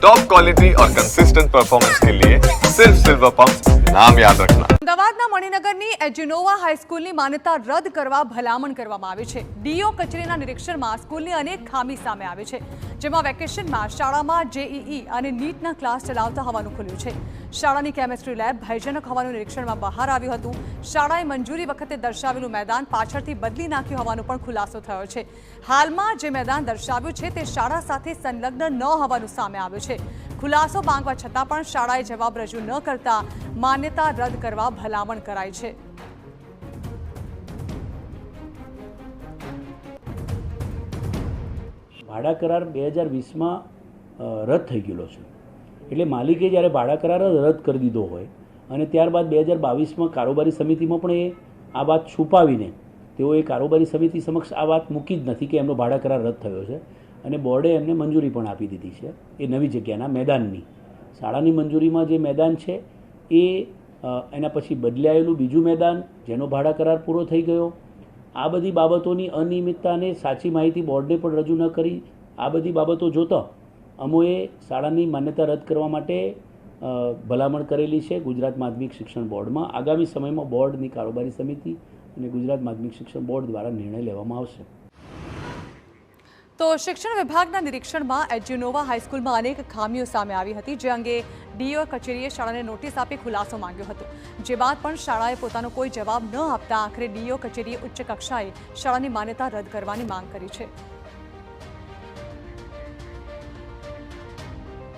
Top quality और consistent performance के लिए सिर्फ सिल्वर पंप नाम याद रखना। અમદાવાદના મણિનગરની એજ્યુનોવા હાઈસ્કૂલની માન્યતા રદ કરવા ભલામણ કરવામાં આવી છે। ડીઓ કચેરીના નિરીક્ષણમાં સ્કૂલની અનેક ખામી સામે આવી છે, જેમાં વેકેશનમાં શાળામાં જેઈઈ અને નીટના ક્લાસ ચલાવતા હોવાનું ખુલ્યું છે। શાળાની કેમેસ્ટ્રી લેબ ભયજનક હોવાનું નિરીક્ષણમાં બહાર આવ્યું હતું। શાળાએ મંજૂરી વખતે દર્શાવેલું મેદાન પાછળથી બદલી નાખ્યું હોવાનો પણ ખુલાસો થયો છે। હાલમાં જે મેદાન દર્શાવ્યું છે તે શાળા સાથે સંલગ્ન ન હોવાનું સામે આવ્યું છે। ખુલાસો માંગવા છતાં પણ શાળાએ જવાબ રજૂ ન કરતા માન્યતા રદ કરવા ભલામણ કરાઈ છે। ભાડા કરાર 2020માં રદ થઈ ગયેલો છે, એટલે માલિકે જ્યારે ભાડા કરાર રદ કરી દીધો હોય અને ત્યારબાદ 2022માં કારોબારી સમિતિમાં પણ આ વાત છુપાવીને તેઓએ કારોબારી સમિતિ સમક્ષ આ વાત મૂકી જ નથી કે એમનો ભાડા કરાર રદ થયો છે અને બોર્ડે એમને મંજૂરી પણ આપી દીધી છે એ નવી જગ્યાના મેદાનની। શાળાની મંજૂરીમાં જે મેદાન છે એ એના પછી બદલાયેલું બીજું મેદાન જેનો ભાડા કરાર પૂરો થઈ ગયો, આ બધી બાબતોની અનિયમિતતાને સાચી માહિતી બોર્ડને પણ રજૂ ન કરી, આ બધી બાબતો જોતા અમોએ શાળાની માન્યતા રદ કરવા માટે ભલામણ કરેલી છે ગુજરાત માધ્યમિક શિક્ષણ બોર્ડમાં। આગામી સમયમાં બોર્ડની કારોબારી સમિતિ અને ગુજરાત માધ્યમિક શિક્ષણ બોર્ડ દ્વારા નિર્ણય લેવામાં આવશે। તો શિક્ષણ વિભાગના નિરીક્ષણમાં એજ્યુનોવા હાઈસ્કૂલમાં અનેક ખામીઓ સામે આવી હતી, જે અંગે ડીઓ કચેરીએ શાળાને નોટિસ આપી ખુલાસો માંગ્યો હતો, જે બાદ પણ શાળાએ પોતાનો કોઈ જવાબ ન આપતા આખરે ડીઓ કચેરીએ ઉચ્ચ કક્ષાએ શાળાની માન્યતા રદ કરવાની માંગ કરી છે।